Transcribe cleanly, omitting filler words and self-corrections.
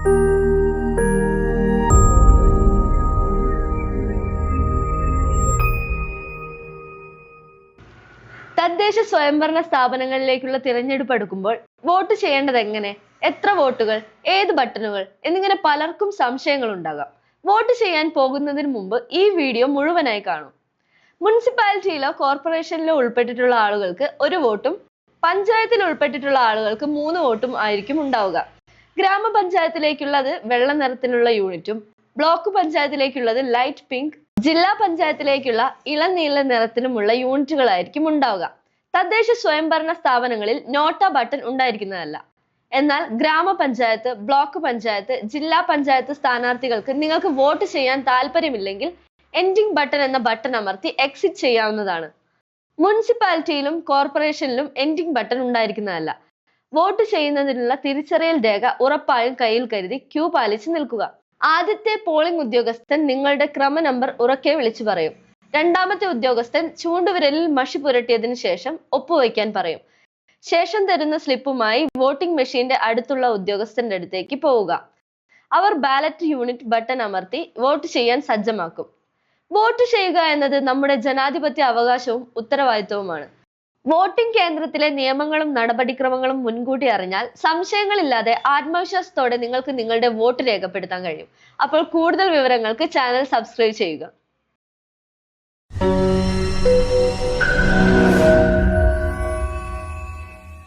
തദ്ദേശ സ്വയംഭരണ സ്ഥാപനങ്ങളിലേക്കുള്ള തിരഞ്ഞെടുപ്പ് എടുക്കുമ്പോൾ വോട്ട് ചെയ്യേണ്ടത് എങ്ങനെ, എത്ര വോട്ടുകൾ, ഏത് ബട്ടണുകൾ എന്നിങ്ങനെ പലർക്കും സംശയങ്ങൾ ഉണ്ടാകാം. വോട്ട് ചെയ്യാൻ പോകുന്നതിന് മുമ്പ് ഈ വീഡിയോ മുഴുവനായി കാണും. മുനിസിപ്പാലിറ്റിയിലോ കോർപ്പറേഷനിലോ ഉൾപ്പെട്ടിട്ടുള്ള ആളുകൾക്ക് 1 വോട്ടും പഞ്ചായത്തിൽ ഉൾപ്പെട്ടിട്ടുള്ള ആളുകൾക്ക് 3 വോട്ടും ആയിരിക്കും ഉണ്ടാവുക. ഗ്രാമപഞ്ചായത്തിലേക്കുള്ളത് വെള്ള നിറത്തിലുള്ള യൂണിറ്റും ബ്ലോക്ക് പഞ്ചായത്തിലേക്കുള്ളത് ലൈറ്റ് പിങ്ക്, ജില്ലാ പഞ്ചായത്തിലേക്കുള്ള ഇളനീല നിറത്തിനുമുള്ള യൂണിറ്റുകളായിരിക്കും ഉണ്ടാവുക. തദ്ദേശ സ്വയംഭരണ സ്ഥാപനങ്ങളിൽ നോട്ട ബട്ടൺ ഉണ്ടായിരിക്കുന്നതല്ല. എന്നാൽ ഗ്രാമപഞ്ചായത്ത്, ബ്ലോക്ക് പഞ്ചായത്ത്, ജില്ലാ പഞ്ചായത്ത് സ്ഥാനാർത്ഥികൾക്ക് നിങ്ങൾക്ക് വോട്ട് ചെയ്യാൻ താല്പര്യമില്ലെങ്കിൽ എൻഡിംഗ് ബട്ടൺ എന്ന ബട്ടൺ അമർത്തി എക്സിറ്റ് ചെയ്യാവുന്നതാണ്. മുനിസിപ്പാലിറ്റിയിലും കോർപ്പറേഷനിലും എൻഡിംഗ് ബട്ടൺ ഉണ്ടായിരിക്കുന്നതല്ല. വോട്ട് ചെയ്യുന്നതിനുള്ള തിരിച്ചറിയൽ രേഖ ഉറപ്പായും കയ്യിൽ കരുതി ക്യൂ പാലിച്ച് നിൽക്കുക. ആദ്യത്തെ പോളിംഗ് ഉദ്യോഗസ്ഥൻ നിങ്ങളുടെ ക്രമ നമ്പർ ഉറക്കെ വിളിച്ചു പറയും. രണ്ടാമത്തെ ഉദ്യോഗസ്ഥൻ ചൂണ്ടുവിരലിൽ മഷി പുരട്ടിയതിനു ശേഷം ഒപ്പുവയ്ക്കാൻ പറയും. ശേഷം തരുന്ന സ്ലിപ്പുമായി വോട്ടിംഗ് മെഷീന്റെ അടുത്തുള്ള ഉദ്യോഗസ്ഥന്റെ അടുത്തേക്ക് പോവുക. അവർ ബാലറ്റ് യൂണിറ്റ് ബട്ടൺ അമർത്തി വോട്ട് ചെയ്യാൻ സജ്ജമാക്കും. വോട്ട് ചെയ്യുക എന്നത് നമ്മുടെ ജനാധിപത്യ അവകാശവും ഉത്തരവാദിത്വവുമാണ്. വോട്ടിംഗ് കേന്ദ്രത്തിലെ നിയമങ്ങളും നടപടിക്രമങ്ങളും മുൻകൂട്ടി അറിഞ്ഞാൽ സംശയങ്ങളില്ലാതെ ആത്മവിശ്വാസത്തോടെ നിങ്ങൾക്ക് നിങ്ങളുടെ വോട്ട് രേഖപ്പെടുത്താൻ കഴിയും. അപ്പോൾ കൂടുതൽ വിവരങ്ങൾക്ക് ചാനൽ സബ്സ്ക്രൈബ് ചെയ്യുക.